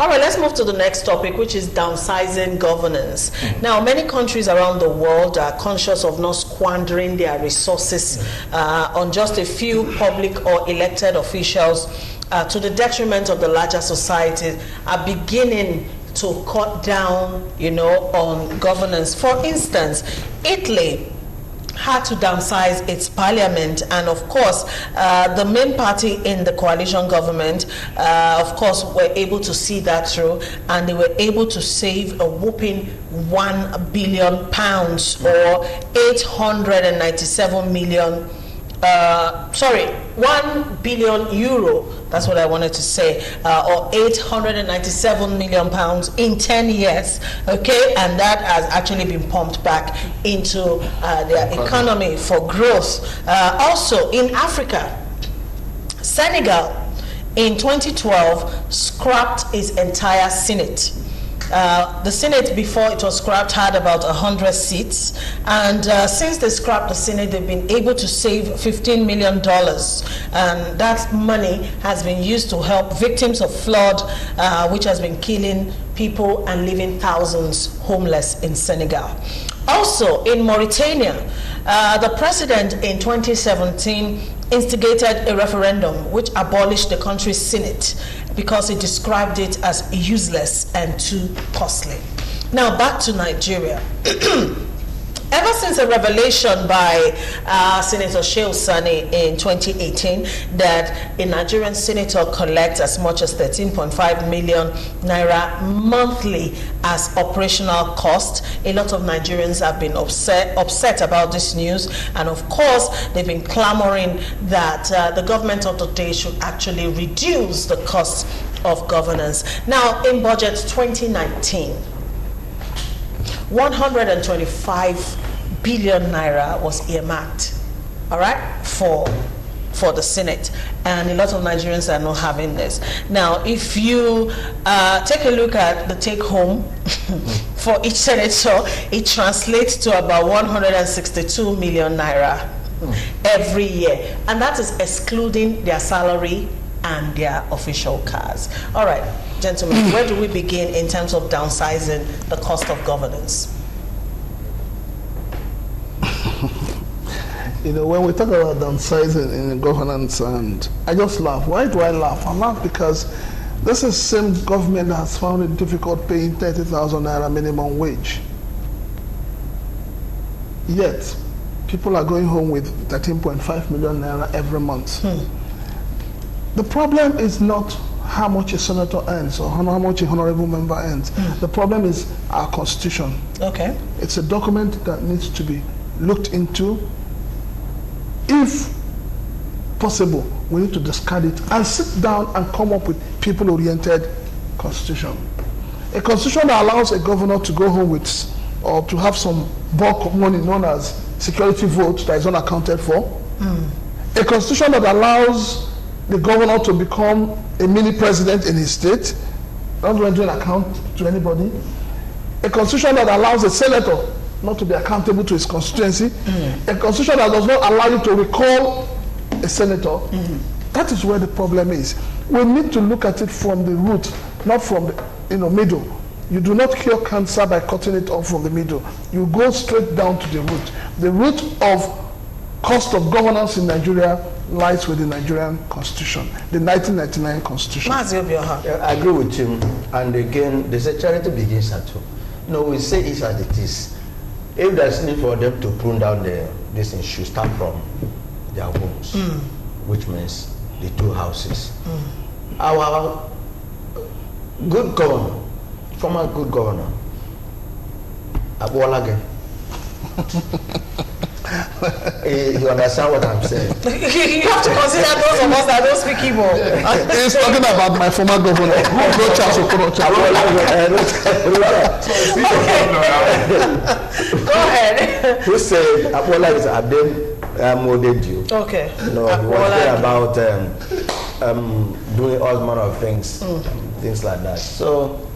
All right, let's move to the next topic, which is downsizing governance. Now, many countries around the world are conscious of not squandering their resources on just a few public or elected officials to the detriment of the larger society, are beginning to cut down, on governance. For instance, Italy had to downsize its parliament, and of course the main party in the coalition government of course were able to see that through, and they were able to save a whopping £1 billion or 897 million 1 billion euro, that's what I wanted to say, or 897 million pounds in 10 years, okay, and that has actually been pumped back into their economy for growth. Also in Africa, Senegal in 2012 scrapped its entire Senate. The Senate, before it was scrapped, had about 100 seats, and since they scrapped the Senate, they've been able to save $15 million, and that money has been used to help victims of flood, which has been killing people and leaving thousands homeless in Senegal. Also in Mauritania, the president in 2017 instigated a referendum which abolished the country's Senate because he described it as useless and too costly. Now back to Nigeria. Ever since a revelation by Senator Shehu Sani in 2018 that a Nigerian senator collects as much as 13.5 million naira monthly as operational cost, a lot of Nigerians have been upset about this news, and of course they've been clamoring that the government of the day should actually reduce the cost of governance. Now in budget 2019, 125 billion naira was earmarked, all right, for the Senate, and a lot of Nigerians are not having this. Now, if you take a look at the take home for each senator, it translates to about 162 million naira every year, and that is excluding their salary and their official cars. All right, gentlemen, where do we begin in terms of downsizing the cost of governance? When we talk about downsizing in governance, and I just laugh. Why do I laugh? I laugh because this is the same government that has found it difficult paying 30,000 naira minimum wage. Yet, people are going home with 13.5 million naira every month. The problem is not how much a senator earns or how much a honorable member earns. The problem is our constitution. Okay. It's a document that needs to be looked into. If possible, we need to discard it and sit down and come up with people-oriented constitution. A constitution that allows a governor to go home with or to have some bulk of money known as security votes that is unaccounted for. A constitution that allows the governor to become a mini president in his state, not rendering account to anybody. A constitution that allows a senator not to be accountable to his constituency. A constitution that does not allow you to recall a senator. That is where the problem is. We need to look at it from the root, not from the middle. You do not cure cancer by cutting it off from the middle. You go straight down to the root. The root of cost of governance in Nigeria lies with the Nigerian constitution, the 1999 constitution. I agree with him. And again, they say charity begins at home. We say it as it is. If there's need for them to prune down this thing, should start from their homes, which means the two houses. Our good governor, former good governor, Abuolage, you understand what I'm saying? You have to consider those of us that don't speak Igbo. He's talking about my former governor. Go ahead. Who said Abuolage is Adem molded you? Okay. He was there about doing all manner of things, things like that. So,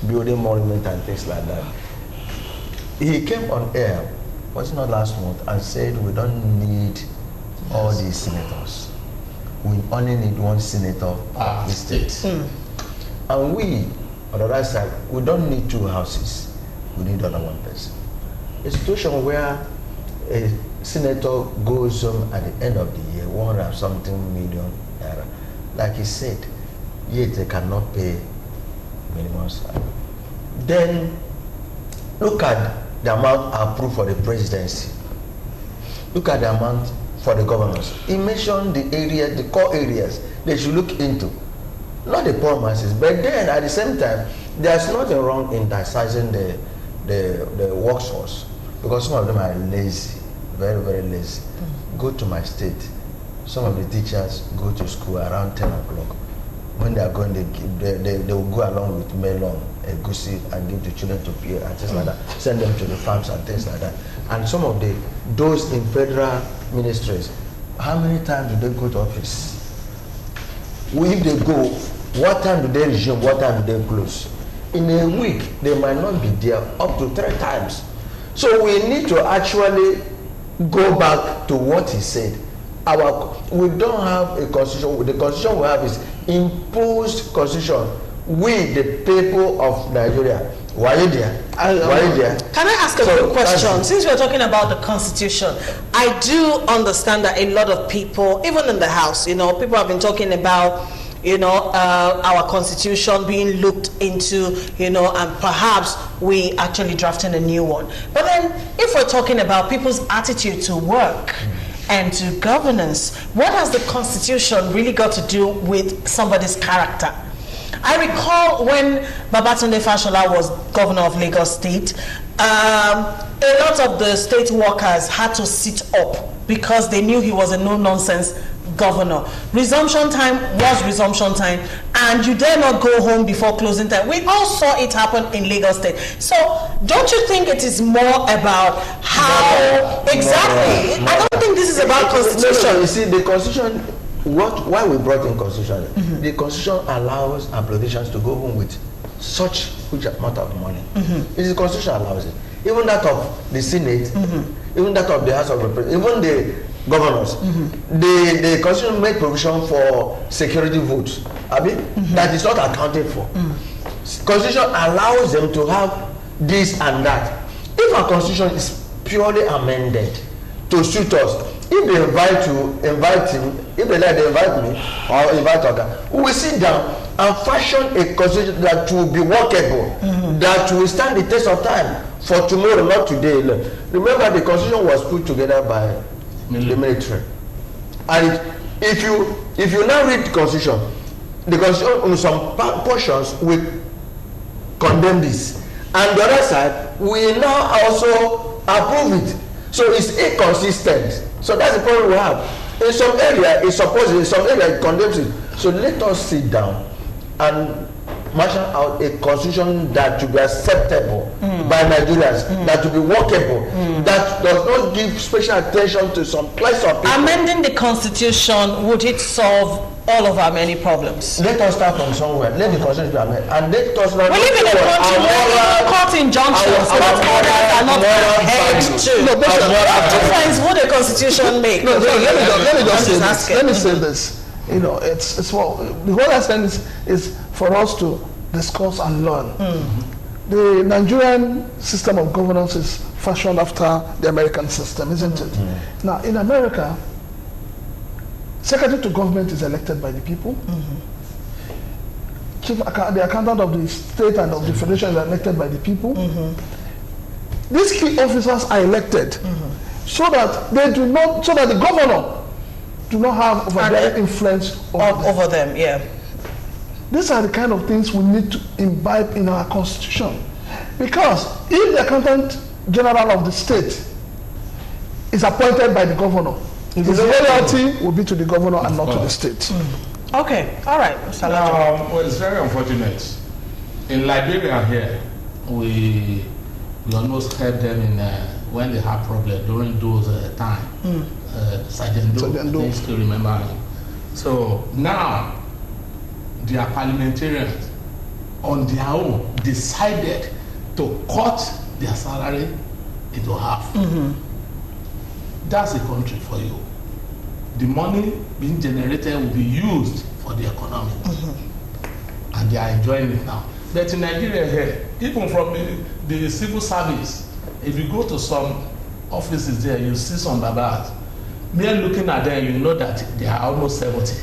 building monuments and things like that. He came on air, was it not last month, and said we don't need all these senators. We only need one senator of the state. And we, On the other side, we don't need 2 houses. We need only 1 person. A situation where a senator goes home at the end of the year, 100-something million naira, like he said, yet they cannot pay minimum salary. Then look at the amount approved for the presidency. Look at the amount for the governors. He mentioned the areas, the core areas they should look into. Not the poor masses, but then at the same time, there's nothing wrong in downsizing the workforce, because some of them are lazy, very, very lazy. Go to my state. Some of the teachers go to school around 10 o'clock. When they are going, they will go along with melon, egusi, and give the children to pay and things like that. Send them to the farms and things like that. And some of those in federal ministries, how many times do they go to office? If they go, what time do they resume? What time do they close? In a week, they might not be there up to 3 times. So we need to actually go back to what he said. We don't have a constitution. The constitution we have is imposed constitution. We, the people of Nigeria, why are you there? Can I ask a quick question? Since we're talking about the constitution, I do understand that a lot of people, even in the House, people have been talking about, our constitution being looked into, and perhaps we actually drafting a new one. But then, if we're talking about people's attitude to work and to governance, what has the constitution really got to do with somebody's character? I recall when Babatunde Fashola was governor of Lagos State, a lot of the state workers had to sit up because they knew he was a no-nonsense governor. Resumption time was resumption time, and you dare not go home before closing time. We all saw it happen in Lagos State. So don't you think it is more about how exactly? I don't think this is about constitution. You see, the constitution, why we brought in constitution, the constitution allows our politicians to go home with such huge amount of money. It is the constitution allows it. Even that of the Senate, even that of the House of Representatives, even the governors, the constitution made provision for security votes, that is not accounted for. Constitution allows them to have this and that. If our constitution is purely amended to suit us, if they invite him, if they like, they invite me or invite Oga, we will sit down and fashion a constitution that will be workable, that will stand the test of time for tomorrow, not today alone. Remember, the constitution was put together by the military, and if you now read the constitution on some portions will condemn this, and the other side we now also approve it. So it's inconsistent. So that's the problem we have. In some area it's supposed, in some area it condemns it. So let us sit down and marshal out a constitution that will be acceptable by Nigerians, that will be workable, that does not give special attention to some place of people. Amending the constitution, would it solve all of our many problems? Let us start from somewhere. Let the constitution be amended, and let us not. We live in a country where court injunctions, court orders are not adhered to. What difference would a constitution make? Let me say this. It's what the whole essence is for us to discuss and learn. The Nigerian system of governance is fashioned after the American system, isn't it? Now, in America, secretary to government is elected by the people. The accountant of the state and of the federation is elected by the people. These key officers are elected so that the governor do not have direct influence over them. Yeah. These are the kind of things we need to imbibe in our constitution. Because if the accountant general of the state is appointed by the governor, his loyalty will be to the governor and not to the state. Okay, all right. Well, it's very unfortunate. In Liberia here, we almost helped them in when they had problems during those time. Sergeant Doe, I still remember him. So now, their parliamentarians on their own decided to cut their salary into half. That's a country for you. The money being generated will be used for the economy. And they are enjoying it now. But in Nigeria here, even from the civil service, if you go to some offices there, you see some babas. Mere looking at them, you know that they are almost 70.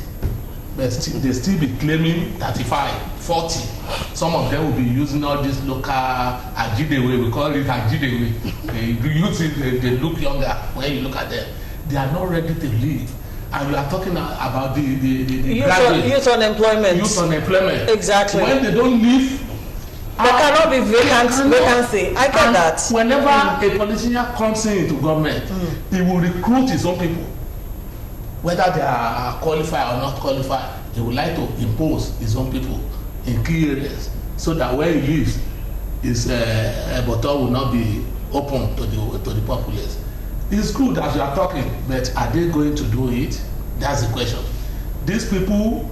But they still be claiming 35, 40. Some of them will be using all this local ajidewe, we call it ajidewe. They use it, they look younger when you look at them. They are not ready to leave. And we are talking about the youth unemployment. Youth unemployment. Exactly. When they don't leave, there cannot be vacancy. I get that. Whenever a politician comes into government, he will recruit his own people. Whether they are qualified or not qualified, he would like to impose his own people in key areas so that where he lives, his bottle will not be open to the populace. It's good as you are talking, but are they going to do it? That's the question. These people,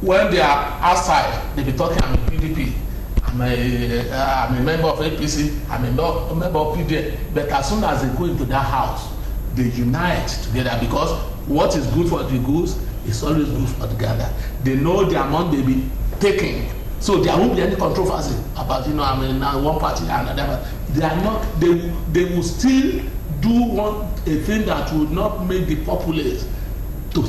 when they are outside, they be talking, I'm a PDP, I'm a member of APC, I'm a member of PDP, but as soon as they go into that house, they unite together because what is good for the goose is always good for the gander. They know the amount they be taking, so there won't be any controversy about one party and another. They are not. They will still do a thing that would not make the populace to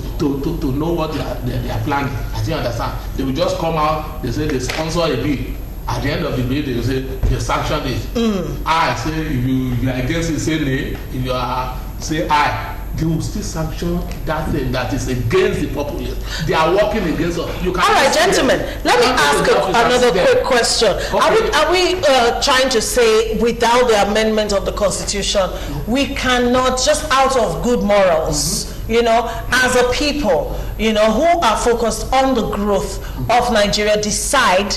know what they are planning. I think understand. They will just come out. They say they sponsor a bill. At the end of the bill, they will say they sanction it. I say if you are against it, say nay. If you are say aye, they will still sanction that thing that is against the populace. They are working against us. All right, gentlemen, let me ask another quick question. Okay. Are we trying to say without the amendment of the Constitution, we cannot, just out of good morals, as a people, who are focused on the growth of Nigeria, decide,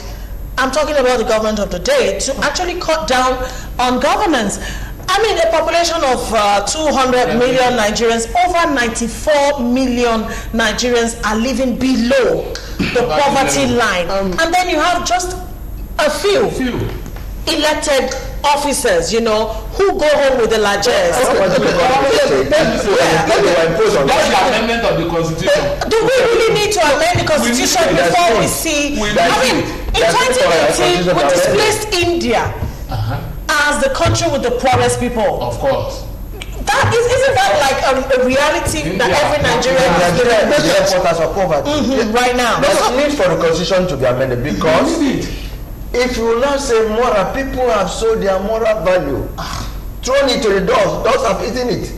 I'm talking about the government of the day, to actually cut down on governance? I mean, a population of 200 million Nigerians, over 94 million Nigerians are living below the poverty line. And then you have just a few elected officers, who go home with the largesse. That's the amendment of the Constitution. Do we really need to amend the Constitution before we see? I mean, in 2018, we displaced India as the country with the poorest people. Of course. Isn't that like a reality that every Nigerian is headquarters of poverty right now? There's a need for the Constitution to be amended because if you will not say moral, people have sold their moral value, thrown it to the dogs have eaten it.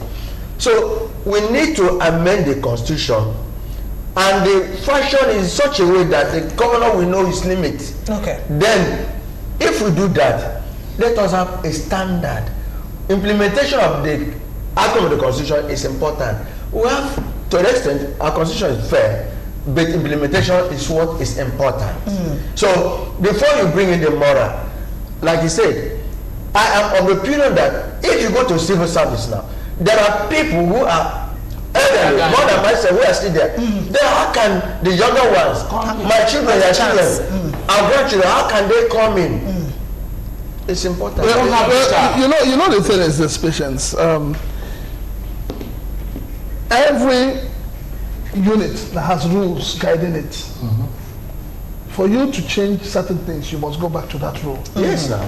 So we need to amend the Constitution, and the fashion is in such a way that the governor will know his limit. Okay. Then, if we do that, let us have a standard. Implementation of the outcome of the Constitution is important. We have, to an extent, our Constitution is fair, but implementation is what is important. So, before you bring in the moral, like you said, I am of the opinion that if you go to civil service now, there are people who are elderly, more than myself, who are still there. Then how can the younger ones, my children, their children, our grandchildren, how can they come in? It's important. You know the thing is this, patience. Every unit that has rules guiding it. For you to change certain things, you must go back to that rule. Yes, now.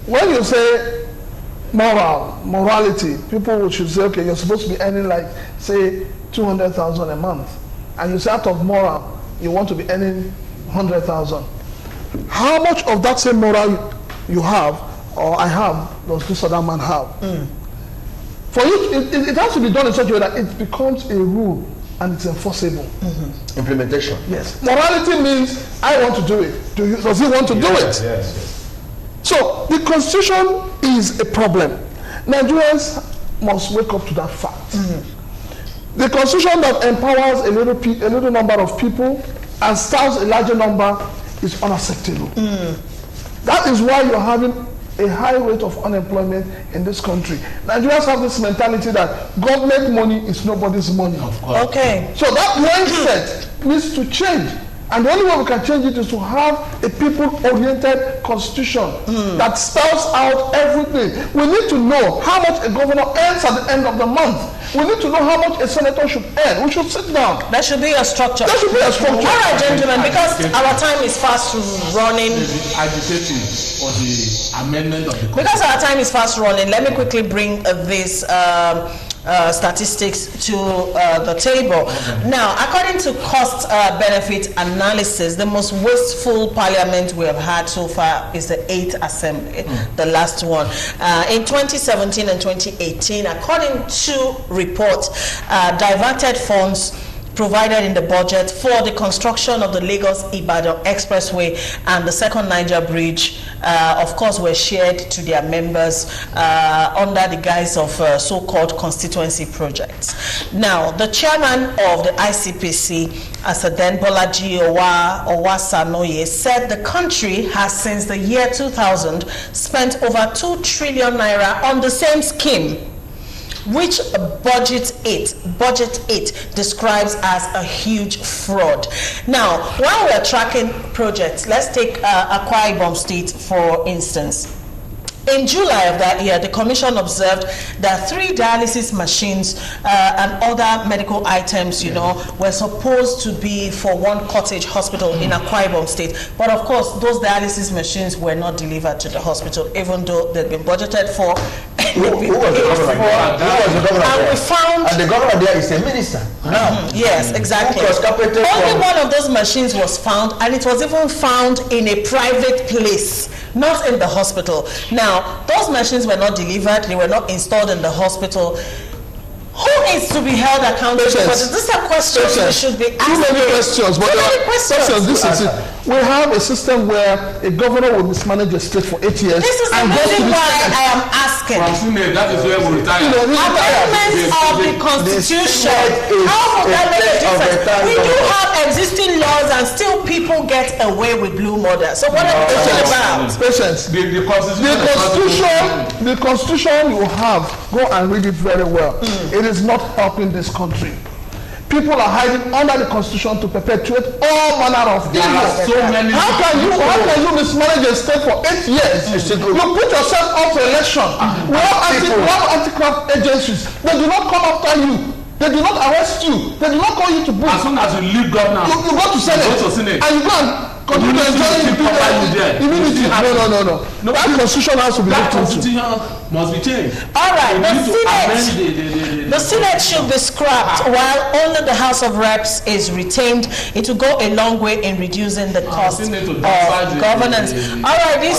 When you say morality, people should say, okay, you're supposed to be earning like, say, 200,000 a month, and you say out of moral, you want to be earning 100,000. How much of that same moral you have, or I have, does this other man have? For you, it has to be done in such a way that it becomes a rule and it's enforceable. Implementation. Yes. Morality means I want to do it. Does he want to do it? Yes. So the Constitution is a problem. Nigerians must wake up to that fact. The Constitution that empowers a little number of people and starves a larger number is unacceptable. That is why you're having a high rate of unemployment in this country. Nigerians have this mentality that government money is nobody's money. Of course. Okay. So that mindset needs to change. And the only way we can change it is to have a people-oriented constitution that spells out everything. We need to know how much a governor earns at the end of the month. We need to know how much a senator should earn. We should sit down. There should be a structure. There should be a structure. All right, gentlemen, because our time is fast running. Agitating for the amendment of the constitution. Because our time is fast running, let me quickly bring this statistics to the table. Okay. Now, according to cost-benefit analysis, the most wasteful parliament we have had so far is the 8th Assembly, the last one. In 2017 and 2018, according to reports, diverted funds provided in the budget for the construction of the Lagos-Ibadan Expressway and the second Niger Bridge, of course, were shared to their members under the guise of so-called constituency projects. Now, the chairman of the ICPC, Asaden Bolaji Owasanoye, said the country has since the year 2000 spent over 2 trillion naira on the same scheme, which Budget 8 describes as a huge fraud. Now, while we're tracking projects, let's take Akwa Ibom State, for instance. In July of that year, the commission observed that 3 dialysis machines and other medical items, were supposed to be for one cottage hospital in Akwa Ibom State. But of course, those dialysis machines were not delivered to the hospital, even though they'd been budgeted for. Who was the governor there? And we found... And the governor there is a minister now. Yes, exactly. Only one of those machines was found, and it was even found in a private place, not in the hospital. Now, those machines were not delivered, they were not installed in the hospital. Who is to be held accountable for this? These are questions we should be asking. Too many questions, but this is it. We have a system where a governor will mismanage a state for 8 years. This is the reason why I am asking. That is where we retire. Amendments of the Constitution. How would that make a difference? We do have existing laws and still people get away with blue murder. So what are we talking about? Patience. The Constitution you have, go and read it very well. It is not helping this country. People are hiding under the Constitution to perpetuate all manner of evil. How can you mismanage a state for 8 years? You put yourself up for election. We have anti-craft agencies. They do not come after you. They do not arrest you. They do not call you to book. As soon as you leave government, you go to Senate. And you go and continue to enjoy immunity. No. That Constitution has to be looked into. Constitution must be changed. All right, the Senate should be scrapped while only the House of Reps is retained. It will go a long way in reducing the cost of governance. All right, this